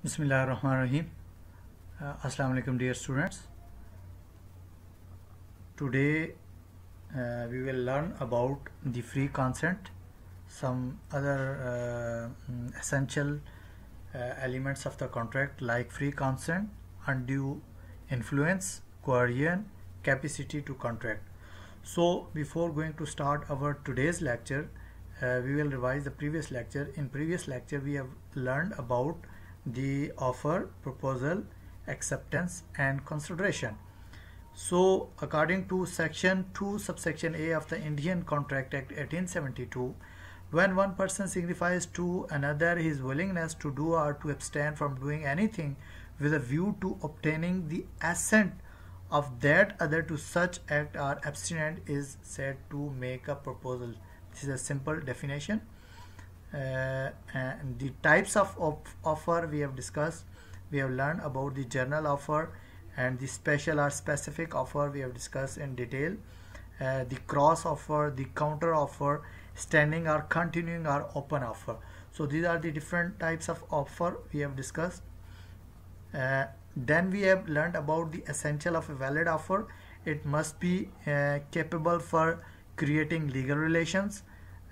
Bismillahirrahmanirrahim. Assalamu alaikum dear students. Today we will learn about the free consent, some other essential elements of the contract like free consent, undue influence, coercion, capacity to contract. So before going to start our today's lecture, we will revise the previous lecture. In previous lecture we have learned about the offer, proposal, acceptance and consideration. So according to section 2 subsection A of the Indian Contract Act 1872, when one person signifies to another his willingness to do or to abstain from doing anything with a view to obtaining the assent of that other to such act or abstinent, is said to make a proposal. This is a simple definition. And the types of offer we have discussed. We have learned about the general offer and the special or specific offer we have discussed in detail. The cross offer, the counter offer, standing or continuing or open offer. So these are the different types of offer we have discussed. Then we have learned about the essential of a valid offer. It must be capable for creating legal relations.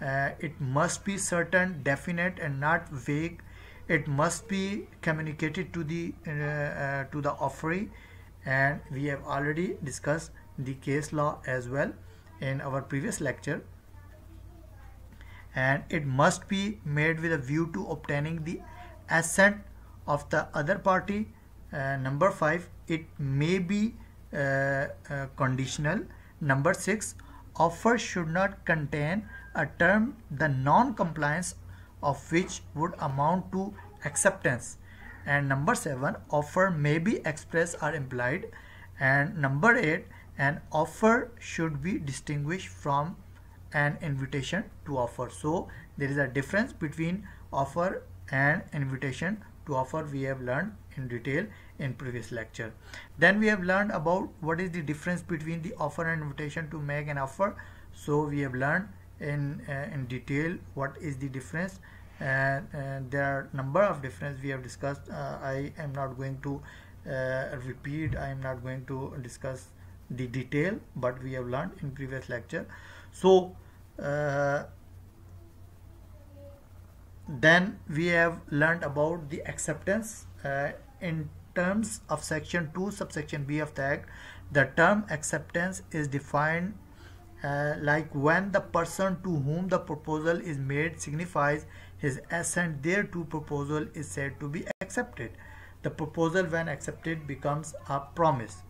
It must be certain, definite and not vague. It must be communicated to the offeree, and we have already discussed the case law as well in our previous lecture. And it must be made with a view to obtaining the assent of the other party. Number 5, it may be conditional. Number 6, offer should not contain a term the non-compliance of which would amount to acceptance. And number 7, offer may be express or implied. And number 8, an offer should be distinguished from an invitation to offer. So there is a difference between offer and invitation to offer. We have learned in detail in previous lecture. Then we have learned about what is the difference between the offer and invitation to make an offer. So we have learned in detail what is the difference, and there are number of difference we have discussed. I am not going to repeat, I am not going to discuss the detail, but we have learned in previous lecture. So then we have learned about the acceptance. In terms of section 2 subsection B of the Act, the term acceptance is defined like when the person to whom the proposal is made signifies his assent thereto, proposal is said to be accepted. The proposal, when accepted, becomes a promise.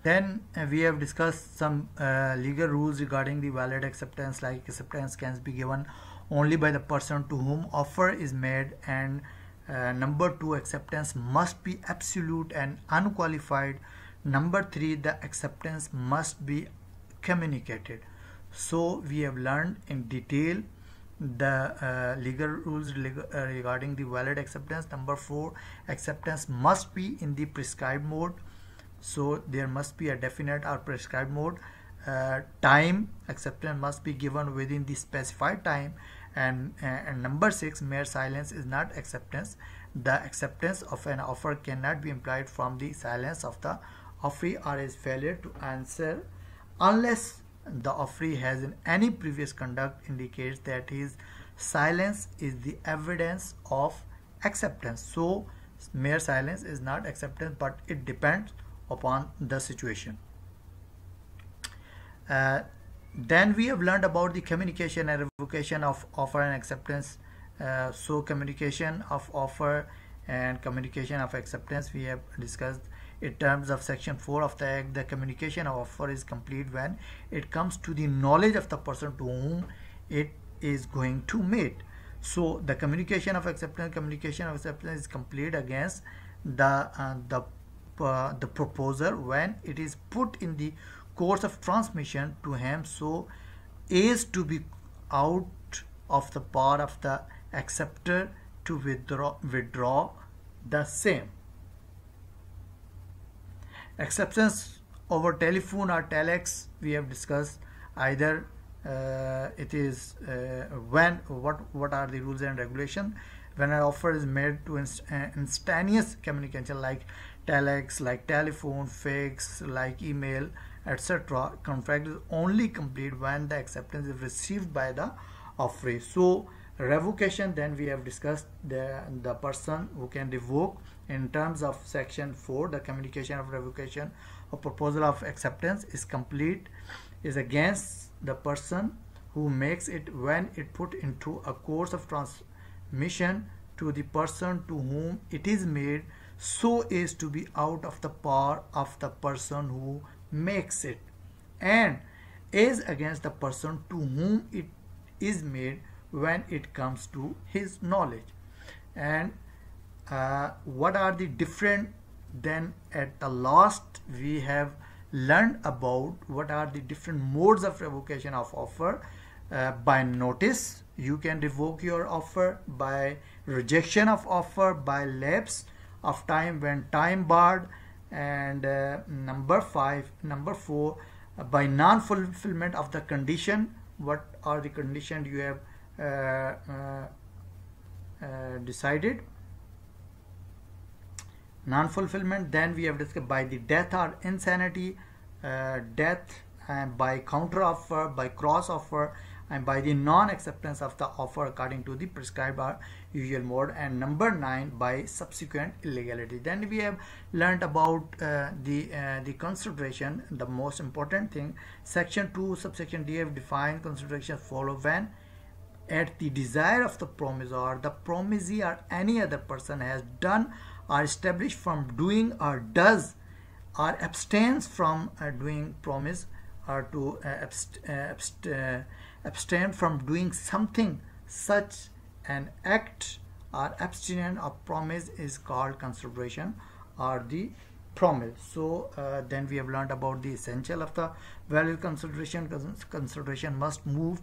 Then we have discussed some legal rules regarding the valid acceptance, like acceptance can be given only by the person to whom offer is made, and number 2, acceptance must be absolute and unqualified. Number 3, the acceptance must be communicated. So we have learned in detail the legal rules regarding the valid acceptance. Number 4, acceptance must be in the prescribed mode. So there must be a definite or prescribed mode. Time, acceptance must be given within the specified time. And number 6, mere silence is not acceptance. The acceptance of an offer cannot be implied from the silence of the offeree or his failure to answer, unless the offeree has in any previous conduct indicates that his silence is the evidence of acceptance. So mere silence is not acceptance, but it depends upon the situation. Then we have learned about the communication and revocation of offer and acceptance. So communication of offer and communication of acceptance we have discussed. In terms of section 4 of the Act, the communication of offer is complete when it comes to the knowledge of the person to whom it is going to meet. So the communication of acceptance is complete against the proposer when it is put in the course of transmission to him so as to be out of the power of the acceptor to withdraw the same. Acceptance over telephone or telex we have discussed. Either it is when what are the rules and regulation when an offer is made to instantaneous communication like telex, like telephone, fax, like email, etc. Contract is only complete when the acceptance is received by the offeree. So revocation, then we have discussed the person who can revoke in terms of section 4. The communication of revocation or proposal of acceptance is complete is against the person who makes it when it put into a course of transmission to the person to whom it is made, so as to be out of the power of the person who makes it, and is against the person to whom it is made when it comes to his knowledge. And what are the different, then at the last we have learned about what are the different modes of revocation of offer. By notice, you can revoke your offer; by rejection of offer; by lapse of time when time barred; and number 4, by non-fulfillment of the condition. What are the conditions you have decided? Non-fulfillment. Then we have discussed by the death or insanity, death, and by counter offer, by cross offer, and by the non-acceptance of the offer according to the prescribed or usual mode. And number 9, by subsequent illegality. Then we have learnt about the consideration, the most important thing. Section 2 subsection D have defined consideration follow when at the desire of the promisor, the promisee or any other person has done or established from doing or does or abstains from doing promise or to abstain from doing something. Such an act or abstinence of promise is called consideration or the promise. So then we have learned about the essential of the value consideration. Consideration must move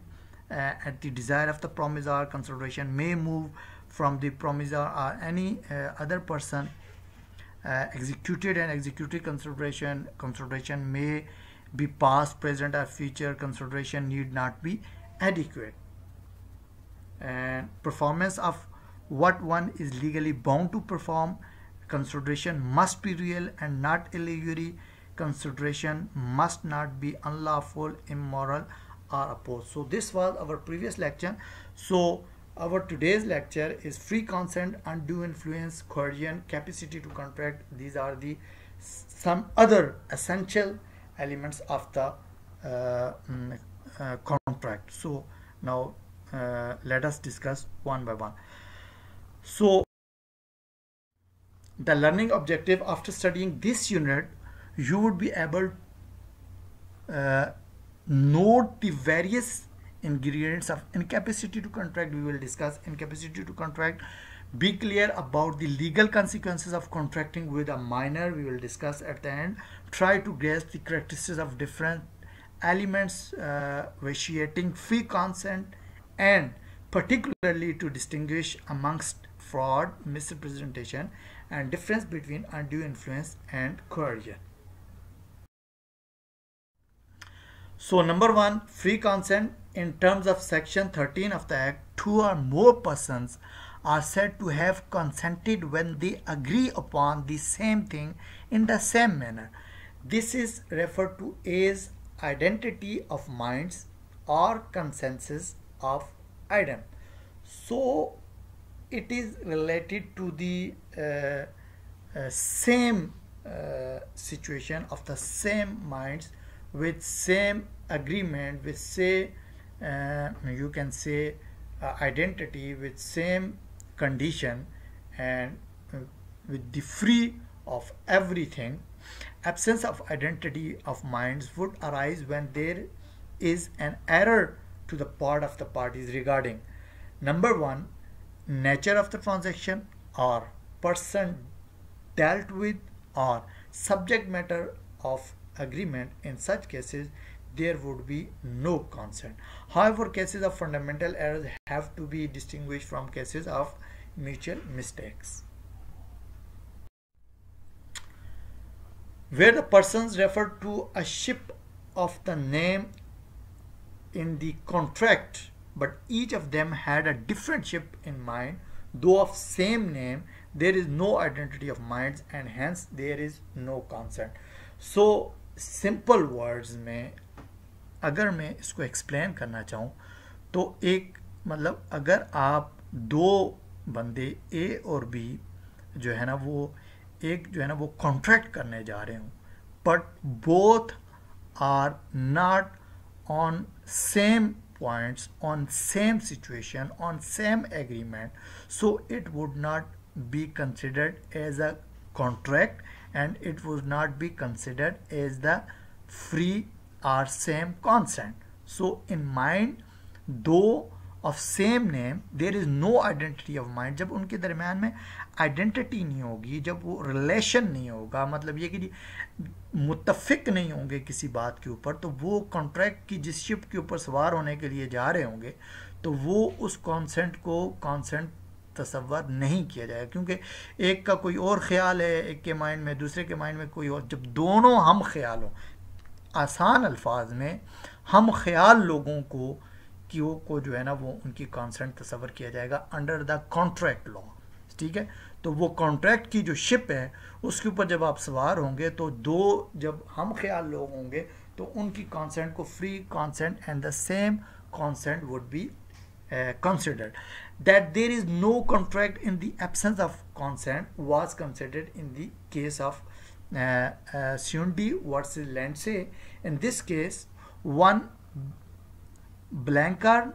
at the desire of the promisor. Consideration may move from the promisor or any other person. Executed and executed consideration. Consideration may be past, present, or future. Consideration need not be adequate. And performance of what one is legally bound to perform. Consideration must be real and not illusory. Consideration must not be unlawful, immoral, or opposed. So this was our previous lecture. So our today's lecture is free consent, undue influence, coercion, capacity to contract. These are the some other essential elements of the contract. So now let us discuss one by one. So the learning objective after studying this unit, you would be able note the various ingredients of incapacity to contract. We will discuss incapacity to contract. Be clear about the legal consequences of contracting with a minor. We will discuss at the end. Try to grasp the characteristics of different elements vitiating free consent, and particularly to distinguish amongst fraud, misrepresentation, and difference between undue influence and coercion. So number 1, free consent. In terms of section 13 of the Act, 2 or more persons are said to have consented when they agree upon the same thing in the same manner. This is referred to as identity of minds or consensus of item. So it is related to the same situation of the same minds with same agreement, with say you can say identity, with same condition, and with the free of everything. Absence of identity of minds would arise when there is an error to the part of the parties regarding number 1, nature of the transaction, or person dealt with, or subject matter of agreement. In such cases there would be no consent. However, cases of fundamental errors have to be distinguished from cases of mutual mistakes. Where the persons refer to a ship of the name in the contract, but each of them had a different ship in mind, though of same name, there is no identity of minds and hence there is no consent. So simple words में अगर मैं इसको explain करना चाहूँ तो एक मतलब अगर आप दो बंदे ए और बी जो है ना वो कॉन्ट्रैक्ट करने जा रहे हों, but both are not on same points, on same situation, on same agreement, so it would not be considered as a contract and it would not be considered as the free or same consent. So in mind, though of same name, there is no identity of mind. जब उनके दरमियान में identity नहीं होगी, जब वो relation नहीं होगा, मतलब ये कि मुत्तफिक नहीं होंगे किसी बात के ऊपर, तो वो कॉन्ट्रैक्ट की जिस शिप के ऊपर सवार होने के लिए जा रहे होंगे तो वो उस कॉन्सेंट को कॉन्सेंट तसव्वुर नहीं किया जाएगा, क्योंकि एक का कोई और ख्याल है एक के माइंड में, दूसरे के माइंड में कोई और। जब दोनों हम ख्याल हों, आसान अल्फाज में हम ख्याल लोगों को जो है ना वो उनकी कॉन्सेंट तस्वर किया जाएगा अंडर द कॉन्ट्रैक्ट लॉ। ठीक है, तो वो कॉन्ट्रैक्ट की जो शिप है उसके ऊपर जब आप सवार होंगे तो दो जब हम ख्याल लोग होंगे तो उनकी कॉन्सेंट को free consent and the same consent would be considered. That there is no contract in the absence of consent was considered in the case of Sundi versus Lindsay. In this case, one Blanchard,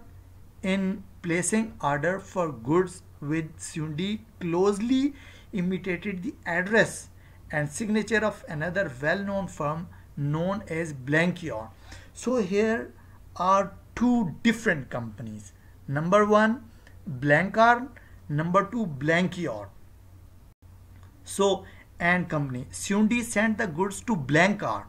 in placing order for goods with Sundi, closely imitated the address and signature of another well-known firm known as Blanchard. So here are two different companies. Number one, Blanchard. Number two, Blanchard. So, and company. Sundi sent the goods to Blanchard,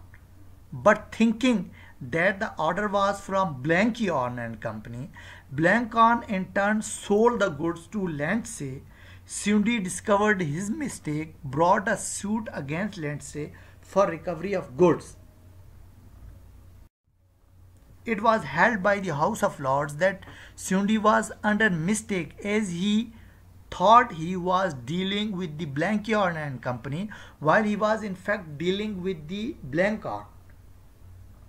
but thinking that the order was from Blanchard and company, Blanchard in turn sold the goods to Lindsay. Sundi discovered his mistake, brought a suit against Lindsay for recovery of goods. It was held by the House of Lords that Sundi was under mistake, as he thought he was dealing with the Blanchard and company while he was in fact dealing with the Blanchard.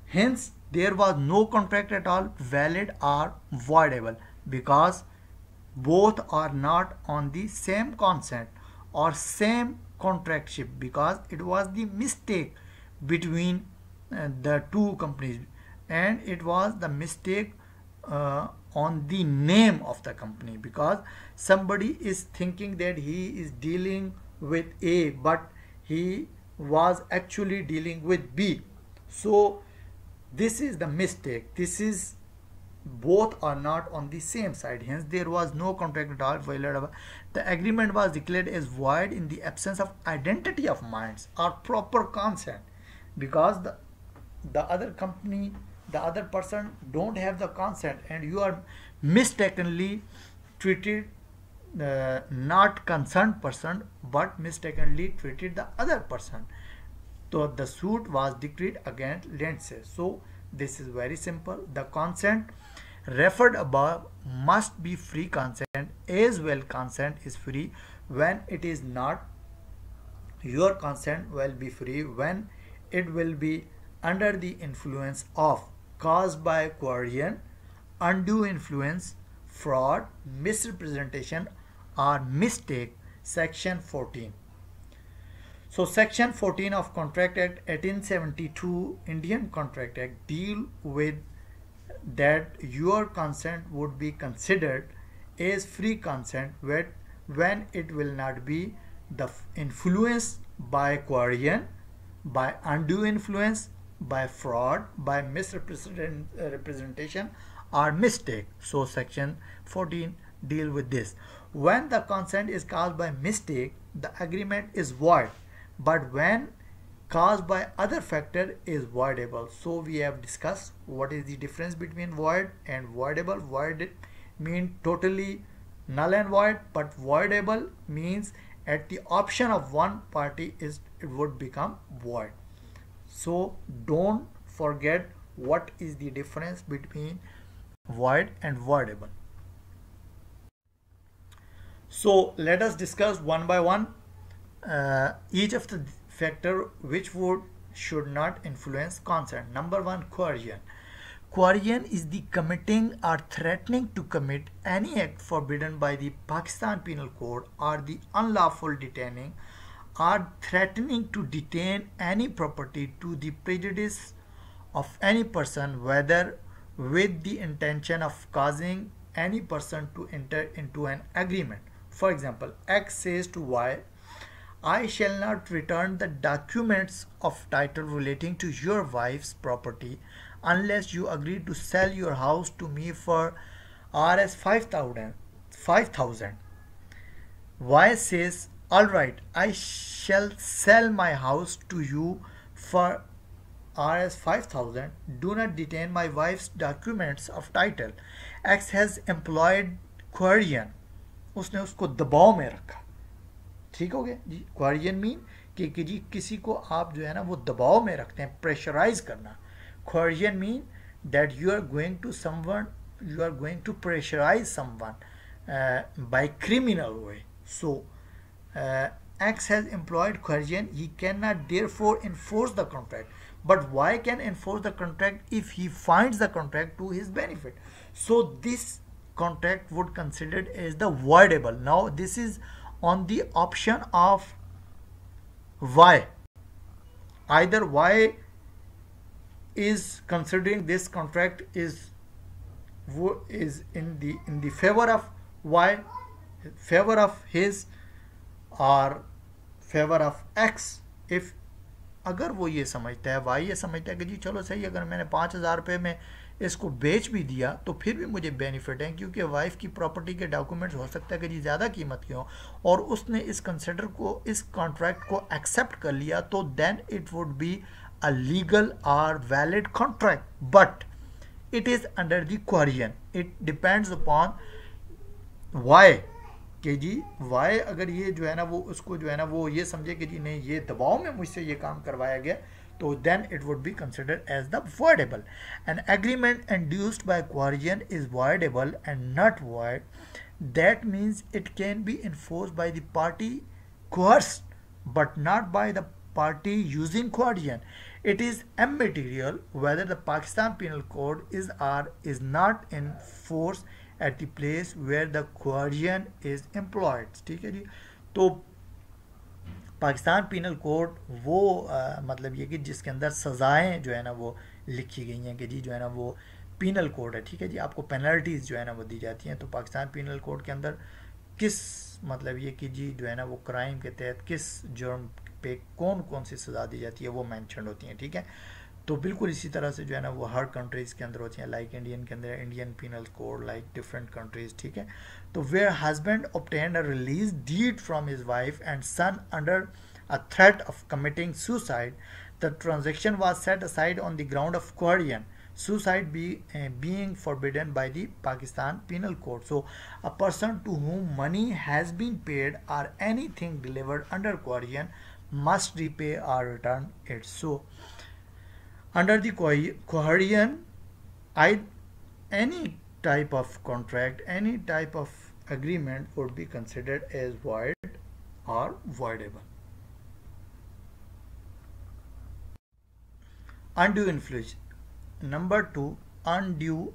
Hence, there was no contract at all valid or voidable because both are not on the same consent or same contract ship, because it was the mistake between the two companies. And it was the mistake on the name of the company, because somebody is thinking that he is dealing with A but he was actually dealing with B. So this is the mistake. This is both are not on the same side, hence there was no contract at all. The agreement was declared as void in the absence of identity of minds or proper consent, because the other company, the other person don't have the consent and you are mistakenly treated not concerned person but mistakenly treated the other person. So the suit was decreed against Lindsay. So this is very simple. The consent referred above must be free consent, as well consent is free when it is not. Your consent will be free when it will be under the influence of, caused by coercion, undue influence, fraud, misrepresentation or mistake. Section 14. So Section 14 of Contract Act 1872, Indian Contract Act, deal with that your consent would be considered as free consent when it will not be the influence by coercion, by undue influence, by fraud, by misrepresentation or mistake. So Section 14 deal with this. When the consent is caused by mistake, the agreement is void, but when caused by other factor is voidable. So we have discussed what is the difference between void and voidable. Void means totally null and void, but voidable means at the option of one party it would become void. So don't forget what is the difference between void and voidable. So let us discuss one by one each of the factor which would should not influence consent. Number one, coercion. Coercion is the committing or threatening to commit any act forbidden by the Pakistan Penal Code, or the unlawful detaining or threatening to detain any property to the prejudice of any person, whether with the intention of causing any person to enter into an agreement. For example, X says to Y, I shall not return the documents of title relating to your wife's property unless you agree to sell your house to me for Rs 5,000. Y says, alright, I shall sell my house to you for Rs 5,000. Do not detain my wife's documents of title. X has employed coercion. उसने उसको दबाव में रखा. ठीक हो गया जी. क्वारियन mean कि जी किसी को आप जो है ना वो दबाव में रखते हैं, प्रेशराइज करना. Coercion mean that you are going to someone, you are going to pressurize someone by criminal way. So X has employed coercion. He cannot therefore enforce the contract. But Y can enforce the contract if he finds the contract to his benefit. So this contract would considered as the voidable. Now this is on the option of Y. Either Y is considering this contract is in the favor of Y, favor of his, or favor of X. if अगर वो ये समझता है, Y ये समझता है कि जी चलो सही, अगर मैंने 5,000 रुपये में इसको बेच भी दिया तो फिर भी मुझे बेनिफिट है, क्योंकि वाइफ की प्रॉपर्टी के डॉक्यूमेंट्स हो सकता है कि जी ज़्यादा कीमत के हो, और उसने इस कंसिडर को, इस कॉन्ट्रैक्ट को एक्सेप्ट कर लिया, तो then it would be a legal और valid contract. But it is under the coercion. It depends upon Y कि जी वाई अगर ये जो है ना वो उसको जो है ना वो ये समझे कि जी नहीं ये दबाव में मुझसे ये काम करवाया गया, तो then it would be considered as the voidable. An agreement induced by coercion is voidable and not void. That means it can be enforced by the party coerced but not by the party using coercion. It is immaterial whether the Pakistan Penal Code is or is not in force at the place where the coercion is employed. ठीक है जी. तो Pakistan penal code वो मतलब ये कि जिसके अंदर सज़ाएं जो है ना वो लिखी गई हैं कि जी जो है ना वो पीनल कोड है. ठीक है जी. आपको पेनल्टीज़ जो है ना वो दी जाती हैं. तो पाकिस्तान पीनल कोड के अंदर किस मतलब ये कि जी जो है ना वो क्राइम के तहत किस जुर्म पे कौन कौन सी सज़ा दी जाती है वो मैंशन होती हैं. ठीक है. तो बिल्कुल इसी तरह से जो है ना वो हर कंट्रीज़ के अंदर होती हैं. लाइक इंडियन के अंदर Indian penal code, like different countries. ठीक है. तो where husband obtained a release deed from his wife and son under a threat of committing suicide, the transaction was set aside on the ground of coercion, suicide being forbidden by the Pakistan Penal Code. So a person to whom money has been paid or anything delivered under coercion must repay or return it. So under the coercion, any type of contract, any type of agreement would be considered as void or voidable. Undue influence. Number 2, undue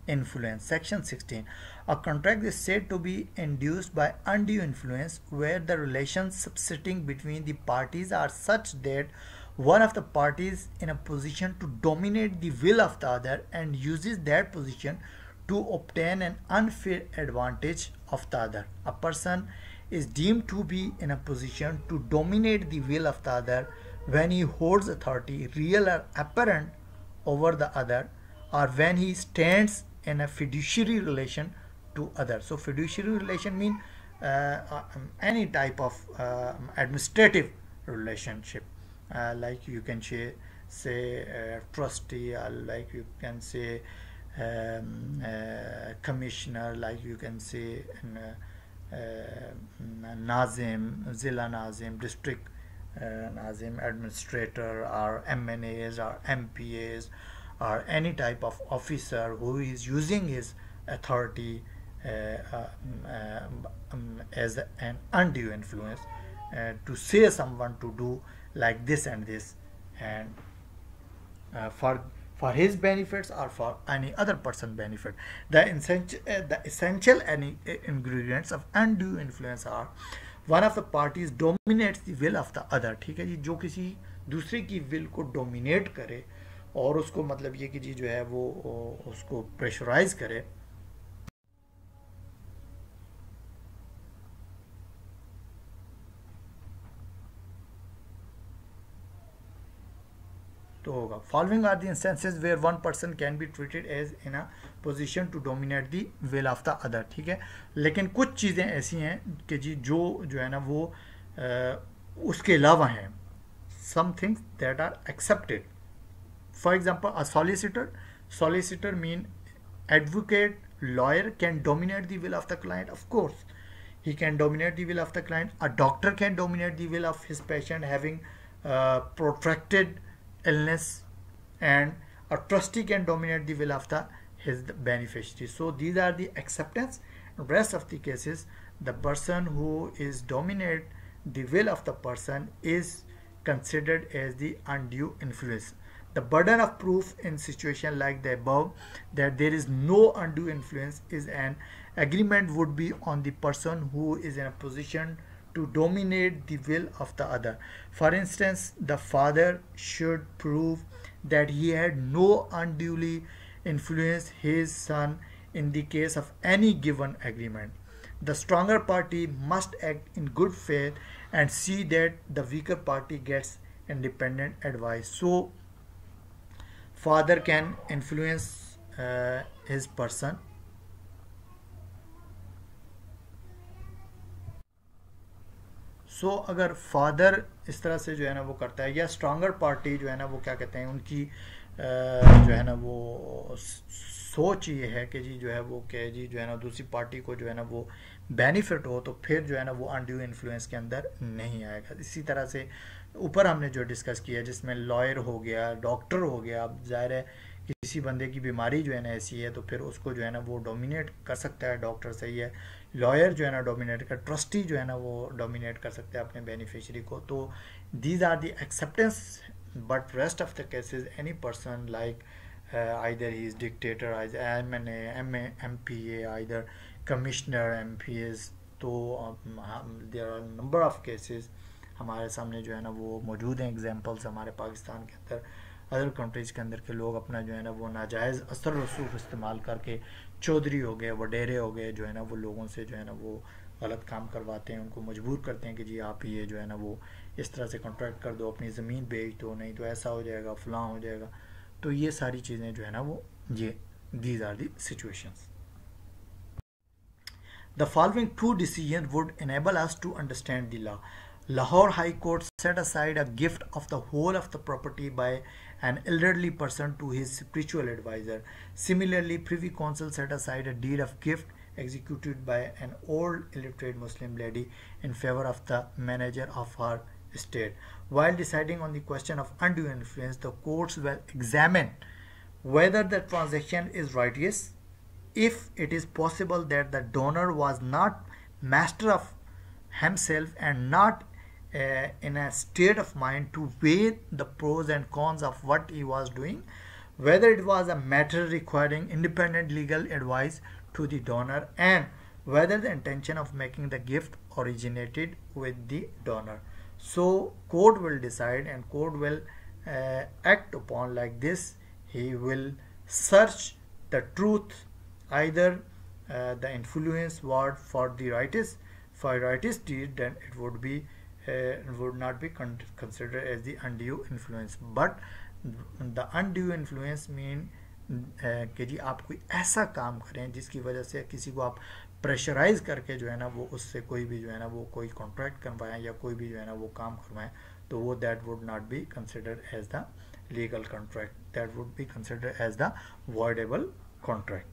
influence. Section 16. A contract is said to be induced by undue influence where the relations subsisting between the parties are such that one of the parties in a position to dominate the will of the other and uses that position to obtain an unfair advantage of the other. A person is deemed to be in a position to dominate the will of the other when he holds authority, real or apparent, over the other, or when he stands in a fiduciary relation to others. So fiduciary relation mean any type of administrative relationship, like you can say trustee, or like you can say commissioner, like you can say Nazim, Zilla Nazim, district Nazim, administrator, or MNAs or MPAs, or any type of officer who is using his authority as an undue influence to say someone to do like this and this, and for his benefits or for any other person benefit. The essential ingredients of undue influence are: one of the parties dominates the will of the other. ठीक है जी, जो किसी दूसरे की will को dominate करे और उसको मतलब ये कि जी जो है वो उसको प्रेशराइज करे, तो होगा following are the instances where one person can be treated as in a position to dominate the will of the other. ठीक है, लेकिन कुछ चीज़ें ऐसी हैं कि जी जो है ना वो उसके अलावा हैं, some things that are accepted. For example a solicitor mean advocate, lawyer can dominate the will of the client. Of course he can dominate the will of the client. A doctor can dominate the will of his patient having protracted illness, and a trustee can dominate the will of his beneficiary. So these are the acceptance. Rest of the cases, the person who is dominate the will of the person is considered as the undue influence. The burden of proof in situation like the above that there is no undue influence is an agreement would be on the person who is in a position to dominate the will of the other. For instance, the father should prove that he had no unduly influenced his son in the case of any given agreement. The stronger party must act in good faith and see that the weaker party gets independent advice. So father can influence his person. सो अगर father इस तरह से जो है ना वो करता है, या स्ट्रॉन्गर पार्टी जो है ना वो क्या कहते हैं, उनकी जो है ना वो सोच ये है कि जी जो है वो क्या जी जो है ना दूसरी पार्टी को जो है ना वो बेनिफिट हो, तो फिर जो है ना वो अनड्यू इन्फ्लुएंस के अंदर नहीं आएगा। इसी तरह से ऊपर हमने जो डिस्कस किया जिसमें लॉयर हो गया, डॉक्टर हो गया, अब जाहिर है किसी बंदे की बीमारी जो है ना ऐसी है तो फिर उसको जो है ना वो डोमिनेट कर सकता है डॉक्टर, सही है, लॉयर जो है ना डोमिनेट कर, ट्रस्टी जो है ना वो डोमिनेट कर सकता है अपने बेनिफिशियरी को। तो these are the acceptance, but rest of the cases any person like either he is dictator, either MNA, MPA, either commissioner, MPs, तो there are number of cases हमारे सामने जो है ना वो मौजूद हैं एग्जांपल्स हमारे पाकिस्तान के अंदर, अदर कंट्रीज के अंदर के लोग अपना जो है ना वो नाजायज़ असर रसूख इस्तेमाल करके चौधरी हो गए, वडेरे हो गए, जो है ना वो लोगों से जो है ना वो गलत काम करवाते हैं, उनको मजबूर करते हैं कि जी आप ये जो है ना वो इस तरह से कॉन्ट्रैक्ट कर दो, अपनी ज़मीन बेच दो, नहीं तो ऐसा हो जाएगा, फलां हो जाएगा। तो ये सारी चीज़ें जो है ना वो ये these are the situations. The following two decisions would enable us to understand the law. Lahore High Court set aside a gift of the whole of the property by an elderly person to his spiritual advisor. Similarly, Privy Council set aside a deed of gift executed by an old illiterate Muslim lady in favor of the manager of her estate. While deciding on the question of undue influence, the courts will examine whether the transaction is righteous, if it is possible that the donor was not master of himself and not in a state of mind to weigh the pros and cons of what he was doing, whether it was a matter requiring independent legal advice to the donor, and whether the intention of making the gift originated with the donor. So court will decide and court will act upon like this. He will search the truth, either the influence word for the righteous, for righteous deed, then it would be would not be considered as the undue influence. But the undue influence mean कि जी आप कोई ऐसा काम करें जिसकी वजह से किसी को आप प्रेशराइज करके जो है ना वो उससे कोई भी जो है ना वो कोई कॉन्ट्रैक्ट करवाएं या कोई भी जो है ना वो काम करवाएं, तो वो that would not be considered as the legal contract, that would be considered as the voidable contract.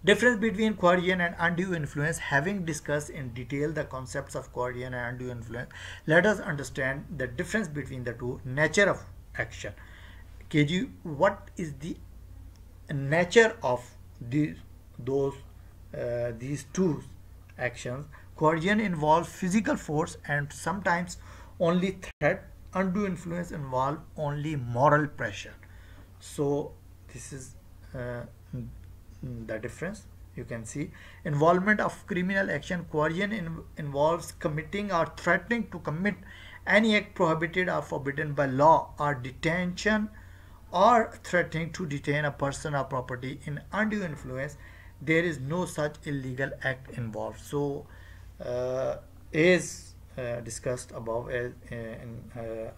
Difference between coercion and undue influence. Having discussed in detail the concepts of coercion and undue influence, let us understand the difference between the two. Nature of action. कि जी what is the nature of these two actions. Coercion involves physical force and sometimes only threat. Undue influence involves only moral pressure. So this is uh, the difference. You can see involvement of criminal action. Coercion involves committing or threatening to commit any act prohibited or forbidden by law, or detention or threatening to detain a person or property. In undue influence, there is no such illegal act involved. So as discussed above, in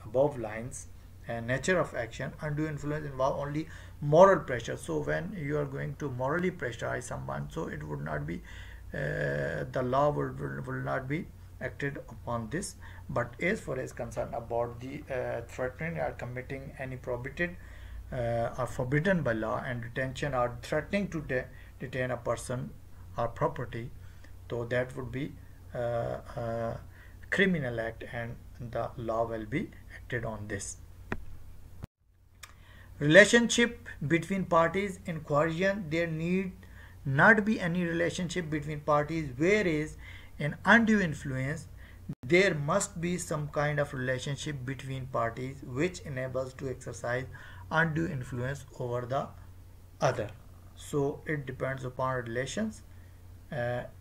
above lines, nature of action, undue influence involve only moral pressure. So when you are going to morally pressurize someone, so it would not be the law will not be acted upon this. But as far as concerned about the threatening or committing any prohibited or forbidden by law, and detention or threatening to detain a person or property, so that would be criminal act, and the law will be acted on this. Relationship between parties in coercion, there need not be any relationship between parties, whereas in undue influence there must be some kind of relationship between parties which enables to exercise undue influence over the other. So it depends upon relations.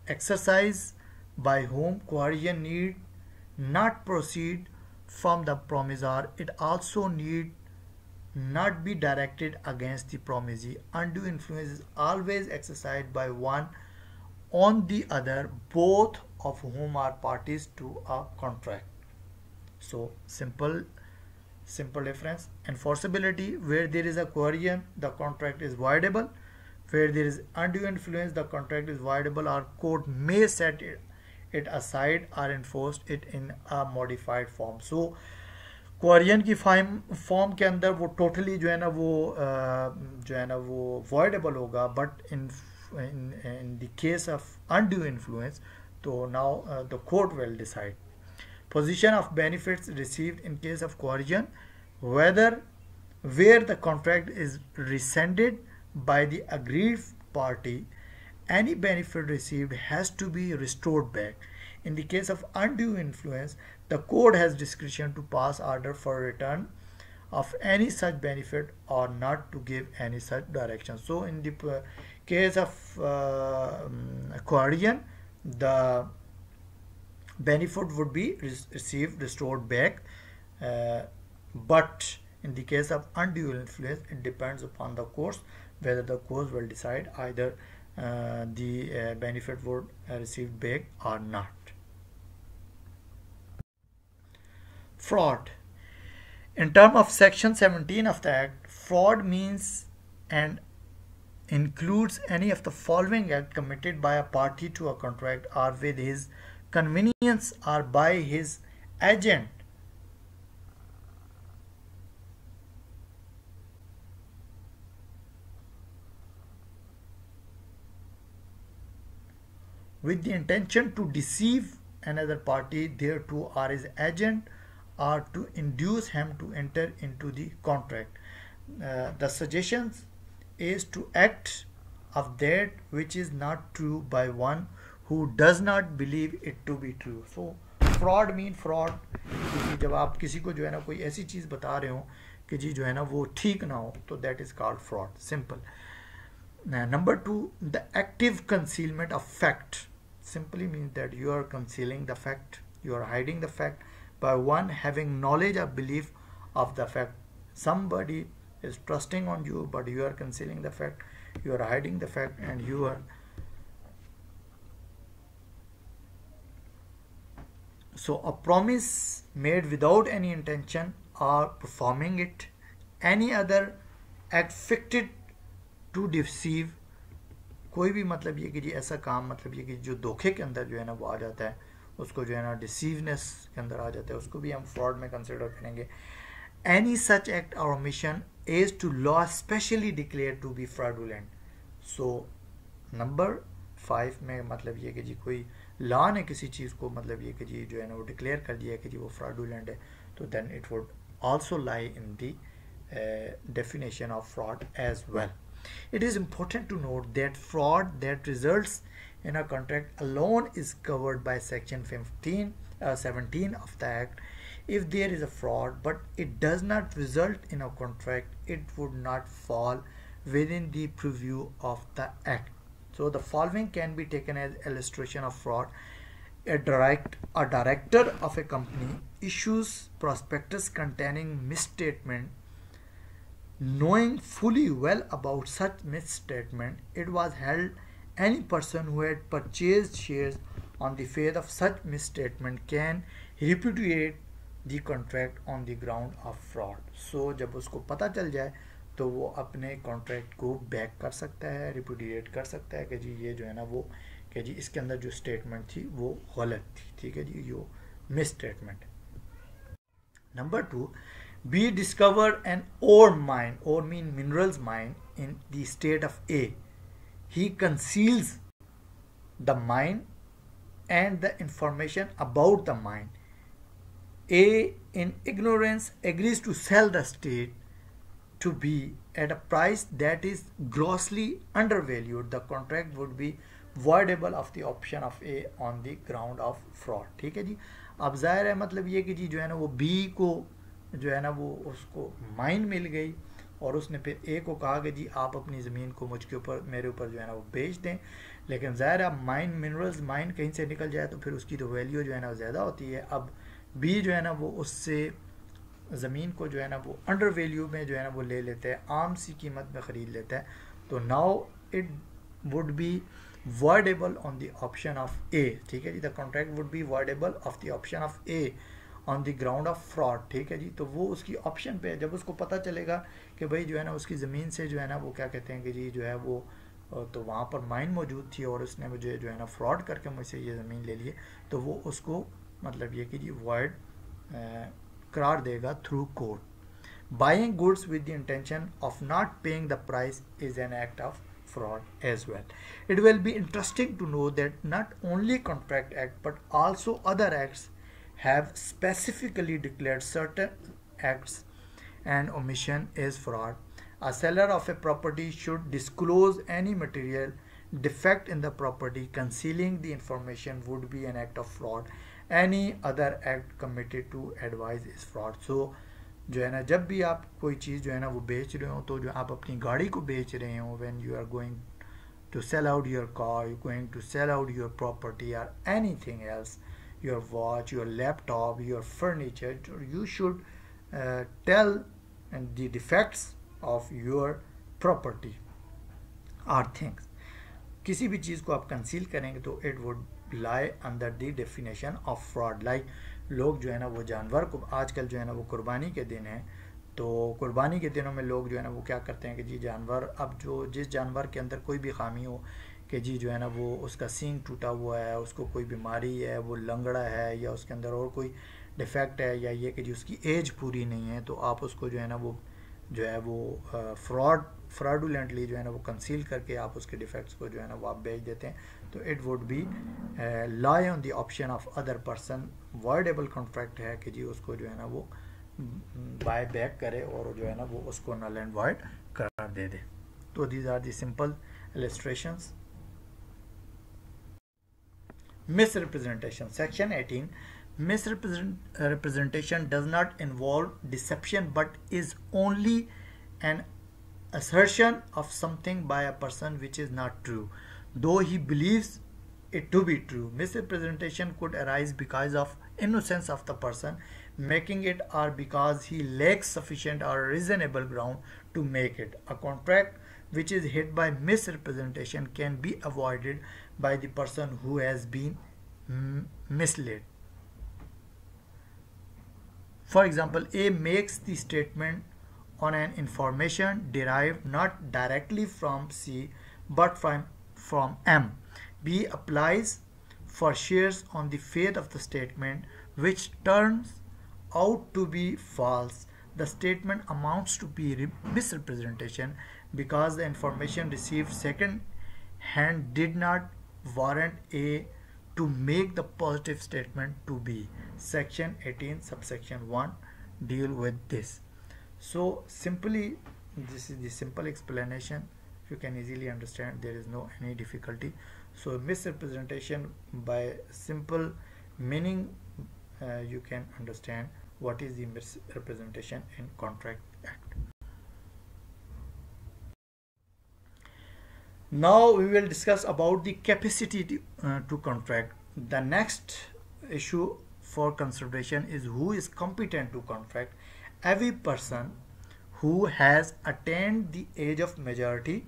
Exercise by whom coercion need not proceed from the promisor. It also need not be directed against the promisee. Undue influence is always exercised by one on the other, both of whom are parties to a contract. So simple difference. Enforceability, where there is a coercion, the contract is voidable. Where there is undue influence, the contract is voidable, or court may set it aside or enforce it in a modified form. So Korean की form के अंदर वो totally जो है ना वो voidable होगा, but in the case of undue influence, so now the court will decide. Position of benefits received in case of coercion, where the contract is rescinded by the aggrieved party, any benefit received has to be restored back. In the case of undue influence, the court has discretion to pass order for return of any such benefit or not to give any such direction. So in the case of coercion, the benefit would be restored back, but in the case of undue influence, it depends upon the courts whether the court will decide either the benefit would receive back or not. Fraud. In terms of section 17 of the Act, fraud means and includes any of the following act committed by a party to a contract or with his convenience or by his agent with the intention to deceive another party thereto or his agent, or to induce him to enter into the contract. The suggestion is to act of that which is not true by one who does not believe it to be true. So fraud mean fraud, जब आप किसी को जो है ना कोई ऐसी चीज़ बता रहे हो कि जी जो है ना वो ठीक ना हो, तो that is called fraud. Simple. Number 2, the active concealment of fact simply means that you are concealing the fact, you are hiding the fact by one having knowledge or belief of the fact. Somebody is trusting on you, but you are concealing the fact, you are hiding the fact, and you are so a promise made without any intention or performing it, any other act ficted to deceive, कोई भी मतलब ये कि जी ऐसा काम मतलब ये कि जो धोखे के अंदर जो है ना वो आ जाता है, उसको जो है ना डिसीवनेस के अंदर आ जाता है, उसको भी हम फ्रॉड में कंसिडर करेंगे. एनी सच एक्ट और omission is to law specially declare to be fraudulent. So number 5 में मतलब ये कि जी कोई लॉ ने किसी चीज़ को मतलब ये कि जी जो है ना वो डिक्लेयर कर दिया कि जी वो फ्रॉडुलेंट है, तो then it would also lie in the definition of fraud as well. It is important to note that fraud that results in a contract alone is covered by section 17 of the act. If there is a fraud but it does not result in a contract, it would not fall within the purview of the act. So the following can be taken as illustration of fraud. A director of a company issues prospectus containing misstatement. Knowing fully well about such misstatement, it was held any person who had purchased shares on the faith of such misstatement can repudiate the contract on the ground of fraud. So जब उसको पता चल जाए तो वो अपने contract को back कर सकता है, रिपुडिएट कर सकता है कि जी ये जो है ना वो कि जी इसके अंदर जो स्टेटमेंट थी वो गलत थी, ठीक है जी, यो misstatement. Number 2, B discovered an ore mine, ore mean minerals mine, in the state of A. He conceals the mine and the information about the mine. A, in ignorance, agrees to sell the state to B at a price that is grossly undervalued. The contract would be voidable of the option of A on the ground of fraud. ठीक है जी. अब जाहिर है मतलब ये कि जी जो है ना वो B को जो है ना वो उसको माइन मिल गई और उसने फिर ए को कहा कि जी आप अपनी ज़मीन को मुझके ऊपर मेरे ऊपर जो है ना वो बेच दें. लेकिन ज़ाहिर है माइन मिनरल्स माइन कहीं से निकल जाए तो फिर उसकी तो वैल्यू जो है ना ज़्यादा होती है. अब बी जो है ना वो उससे ज़मीन को जो है ना वो अंडर वैल्यू में जो है ना वो ले लेता है, आम सी कीमत में ख़रीद लेता है. तो now it would be voidable on the option of A. ठीक है जी. The contract would be voidable of the option of A on the ground of fraud. ठीक है जी. तो वो उसकी ऑप्शन पे जब उसको पता चलेगा कि भाई जो है ना उसकी ज़मीन से जो है ना वो क्या कहते हैं कि जी जो है वो तो वहाँ पर माइन मौजूद थी और उसने मुझे जो है ना फ्रॉड करके मुझसे ये ज़मीन ले लिए, तो वो उसको मतलब ये कि जी वॉइड करार देगा through court. Buying goods with the intention of not paying the price is an act of fraud as well. It will be interesting to know that not only Contract Act but also other acts have specifically declared certain acts and omission as fraud. A seller of a property should disclose any material defect in the property. Concealing the information would be an act of fraud. Any other act committed to advise is fraud. So जो है ना जब भी आप कोई चीज़ जो है ना वो बेच रहे हो, तो जो आप अपनी गाड़ी को बेच रहे हो, when you are going to sell out your car, you going to sell out your property और anything else, your watch, your laptop, your furniture, you should tell the defects of your property or things. किसी भी चीज़ को आप conceal करेंगे तो it would lie under the definition of fraud. Like लोग जो है ना वो जानवर को आजकल जो है ना वो कुर्बानी के दिन है, तो कुर्बानी के दिनों में लोग जो है ना वो क्या करते हैं कि जी जानवर, अब जो जिस जानवर के अंदर कोई भी खामी हो कि जी जो है ना वो उसका सींग टूटा हुआ है, उसको कोई बीमारी है, वो लंगड़ा है, या उसके अंदर और कोई डिफेक्ट है, या ये कि जी उसकी एज पूरी नहीं है, तो आप उसको जो है ना वो फ्रॉडुलेंटली जो है ना वो कंसील करके आप उसके डिफेक्ट्स को जो है ना वो आप बेच देते हैं. तो it would B lie on the option of other person. Voidable contract है कि जी उसको जो है ना वो बाय बैक करे और जो है ना वो उसको नल एंड वॉइड करार दे दे. तो these are the simple illustrations. Misrepresentation. Section 18. Misrepresentation does not involve deception but is only an assertion of something by a person which is not true, though he believes it to be true. Misrepresentation could arise because of innocence of the person making it or because he lacks sufficient or reasonable ground to make it. A contract which is hit by misrepresentation can be avoided by the person who has been misled. For example, A makes the statement on an information derived not directly from C but from M. B applies for shares on the faith of the statement, which turns out to be false. The statement amounts to be misrepresentation because the information received second hand did not warrant A to make the positive statement to B. Section 18 subsection 1 deal with this. So simply, this is the simple explanation. You can easily understand, there is no any difficulty. So misrepresentation, by simple meaning, you can understand what is the misrepresentation in Contract Act. Now we will discuss about the capacity to contract. The next issue for consideration is who is competent to contract. Every person who has attained the age of majority,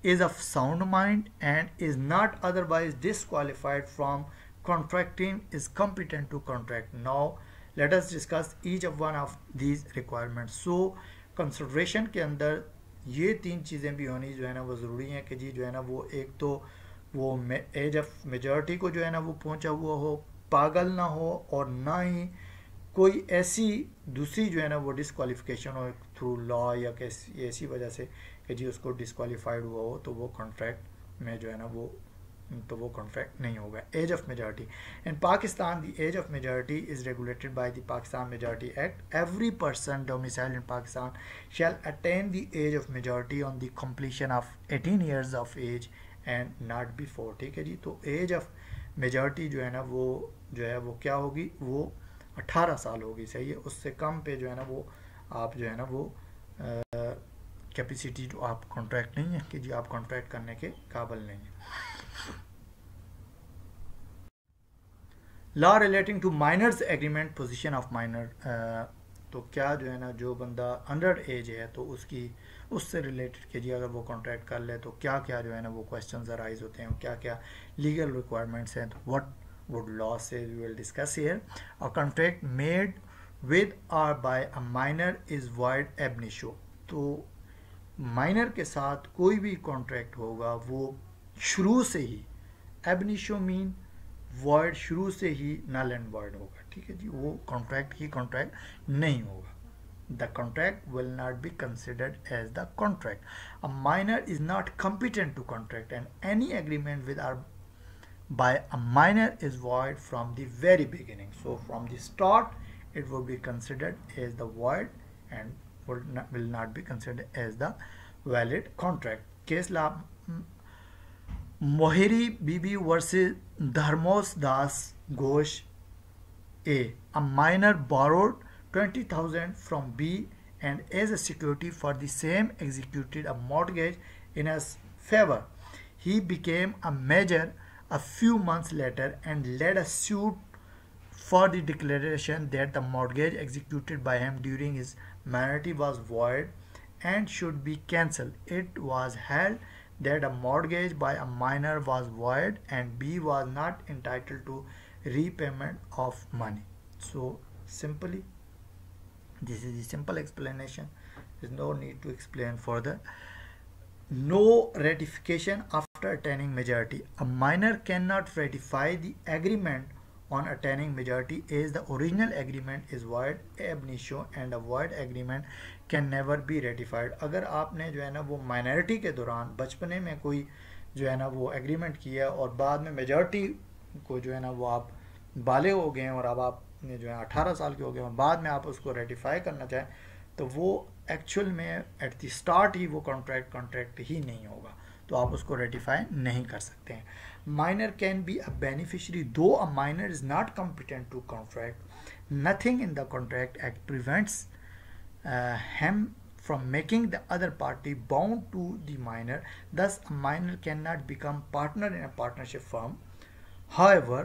is of sound mind, and is not otherwise disqualified from contracting is competent to contract. Now let us discuss each of one of these requirements. So consideration के अंदर ये तीन चीज़ें भी होनी जो है ना वो ज़रूरी हैं कि जी जो है ना वो एक तो वो एज ऑफ मेजॉरिटी को जो है ना वो पहुंचा हुआ हो, पागल ना हो, और ना ही कोई ऐसी दूसरी जो है ना वो डिस्क्वालिफिकेशन हो थ्रू लॉ या कैसी ऐसी वजह से कि जी उसको डिस्क्वालीफाइड हुआ हो, तो वो कॉन्ट्रैक्ट में जो है ना वो कॉन्ट्रैक्ट नहीं होगा. Age of majority in Pakistan, the age of majority is regulated by the Pakistan majority act. Every person domiciled in Pakistan shall attain the age of majority on the completion of 18 years of age and not before. ठीक है जी. तो as of majority जो है ना वो जो है वो क्या होगी, वो 18 साल होगी. सही है. उससे कम पे जो है ना वो आप जो है ना वो कैपेसिटी जो आप कॉन्ट्रैक्ट नहीं है कि जी आप कॉन्ट्रैक्ट करने के काबिल नहीं है. Law relating to miners agreement, position of minor. तो क्या जो है ना जो बंदा अंडर एज है तो उससे रिलेटेड कि जी अगर वो कॉन्ट्रैक्ट कर ले तो क्या क्या जो है ना वो क्वेश्चंस अराइज होते हैं, क्या क्या लीगल रिक्वायरमेंट्स हैं. तो what would law say, we will discuss here. A contract made with or by a minor is void ab initio. तो माइनर के साथ कोई भी कॉन्ट्रैक्ट होगा वो शुरू से ही, ab initio मीन void, शुरू से ही null and void होगा. ठीक है जी. वो कॉन्ट्रैक्ट ही कॉन्ट्रैक्ट नहीं होगा. The contract will not be considered as the contract. A minor is not competent to contract, and any agreement with or by a minor is void from the very beginning. So from the start it will be considered as the void and will not be considered as the valid contract. Case law Mohiri Bibi versus Dharmos Das Ghosh A. A minor borrowed 20,000 from B and as a security for the same executed a mortgage in his favor. He became a major a few months later and led a suit for the declaration that the mortgage executed by him during his minority was void and should be cancelled. It was held that a mortgage by a minor was void and B was not entitled to repayment of money. So simply, this is the simple explanation. There is no need to explain further. No ratification after attaining majority. A minor cannot ratify the agreement on attaining majority as the original agreement is void ab initio and a void agreement can never be ratified. अगर आपने जो है ना वो minority के दौरान बचपने में कोई जो है ना वो एग्रीमेंट किया और बाद में मेजॉरिटी को जो है ना वो आप बाले हो गए और अब आपने जो है 18 साल के हो गए और बाद में आप उसको रेटिफाई करना चाहें तो वो एक्चुअल में एट द स्टार्ट ही वो कॉन्ट्रैक्ट ही नहीं होगा, तो आप उसको रेटिफाई नहीं कर सकते हैं. Minor can be a beneficiary though a minor is not competent to contract. Nothing in the contract act prevents him from making the other party bound to the minor. Thus a minor cannot become partner in a partnership firm. However,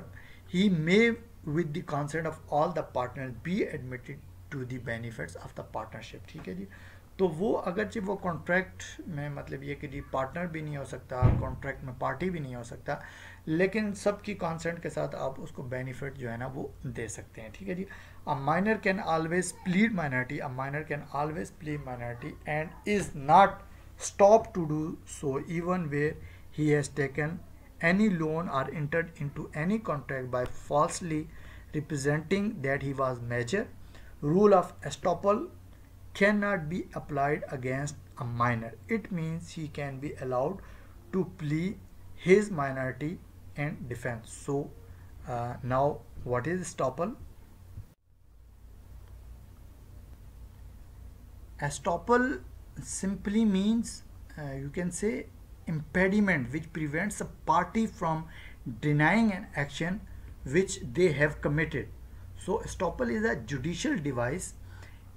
he may with the consent of all the partners be admitted to the benefits of the partnership. ठीक है जी. तो वो अगरचे वो contract में मतलब ये कि जी पार्टनर भी नहीं हो सकता, कॉन्ट्रैक्ट में पार्टी भी नहीं हो सकता, लेकिन सबकी कॉन्सेंट के साथ आप उसको बेनिफिट जो है ना वो दे सकते हैं. ठीक है जी. A minor can always plead minority. A minor can always plead minority and is not stop to do so even where he has taken any loan or entered into any contract by falsely representing that he was major. Rule of estoppel cannot be applied against a minor. It means he can be allowed to plead his minority and defense. So now what is estoppel? Estoppel simply means you can say impediment which prevents a party from denying an action which they have committed. So estoppel is a judicial device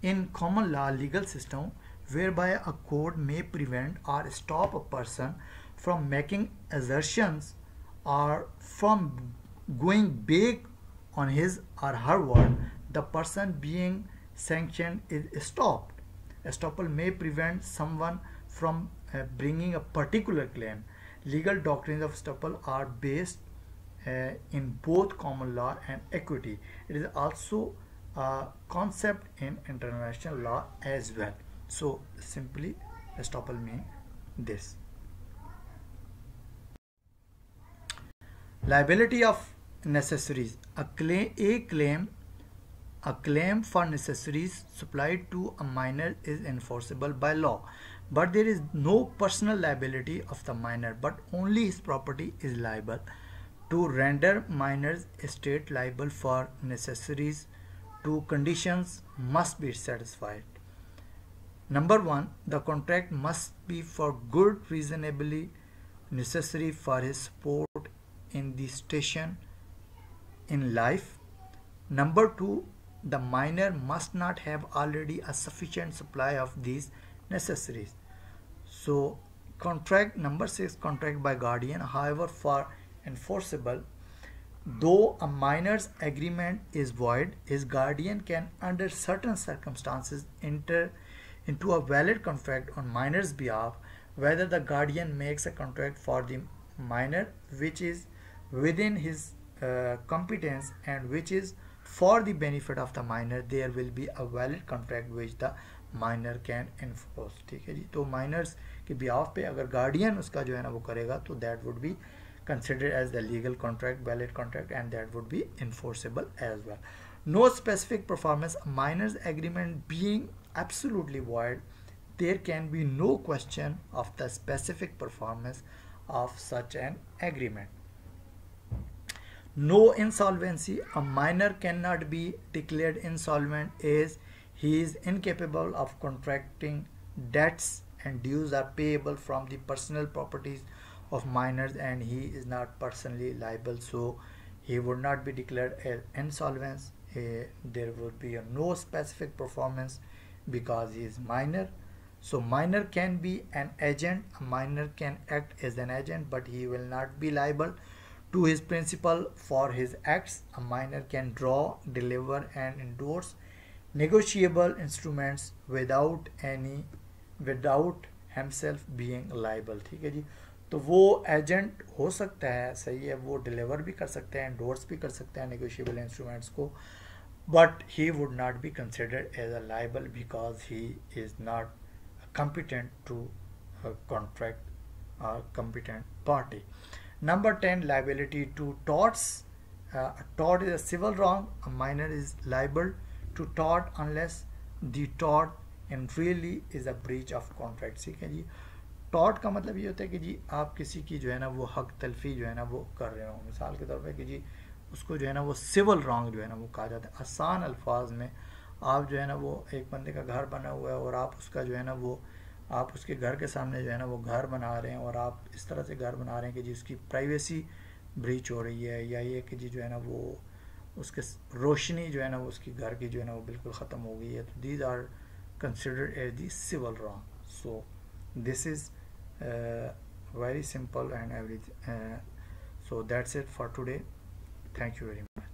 in common law legal system whereby a court may prevent or stop a person from making assertions or from going back on his or her word. The person being sanctioned is stopped. Estoppel may prevent someone from bringing a particular claim. Legal doctrines of estoppel are based in both common law and equity. It is also a concept in international law as well. So simply estoppel means this. Liability of necessaries. A claim for necessaries supplied to a minor is enforceable by law, but there is no personal liability of the minor, but only his property is liable. To render minor's estate liable for necessaries, two conditions must be satisfied. Number one, the contract must be for good reasonably necessary for his support in the station in life. Number two, the minor must not have already a sufficient supply of these necessaries. So contract number 6, contract by guardian. However, for enforceable, though a minor's agreement is void, his guardian can under certain circumstances enter into a valid contract on minor's behalf, whether the guardian makes a contract for the minor which is within his competence and which is for the benefit of the minor, there will be a valid contract which the minor can enforce. ठीक है जी, तो minors के behalf पे अगर guardian उसका जो है ना वो करेगा तो that would be considered as the legal contract, valid contract, and that would be enforceable as well. No specific performance. A minor's agreement being absolutely void, there can be no question of the specific performance of such an agreement. No insolvency. A minor cannot be declared insolvent as he is incapable of contracting debts and dues are payable from the personal properties of minors and he is not personally liable, so he would not be declared as insolvent. There would be no specific performance because he is minor. So minor can be an agent. A minor can act as an agent, but he will not be liable to his principal for his acts. A minor can draw, deliver and endorse negotiable instruments without himself being liable. ठीक है जी, तो वो agent हो सकता है, सही है, वो डिलीवर भी कर सकते हैं, एंडोर्स भी कर सकते हैं नेगोशिएबल इंस्ट्रूमेंट्स को, but he would not be considered as a liable because he is not competent to contract or competent party. Number 10, liability to torts. A tort is a civil wrong. A minor is liable to tort unless the tort and really is a breach of contract. ठीक है जी, tort का मतलब ये होता है कि जी आप किसी की जो है ना वो हक तलफी जो है ना वो कर रहे हो, मिसाल के तौर पे कि जी उसको जो है ना वो सिविल रॉन्ग जो है ना वो कहा जाता है। आसान अल्फाज में आप जो है ना वो एक बंदे का घर बना हुआ है और आप उसका जो है ना वो आप उसके घर के सामने जो है ना वो घर बना रहे हैं और आप इस तरह से घर बना रहे हैं कि जी उसकी प्राइवेसी ब्रीच हो रही है, या ये कि जी जो है ना वो उसके रोशनी जो है ना वो उसकी घर की जो है ना वो बिल्कुल ख़त्म हो गई है, तो these are considered as the civil wrong. So this is very simple and everything. So that's it for today. Thank you very much.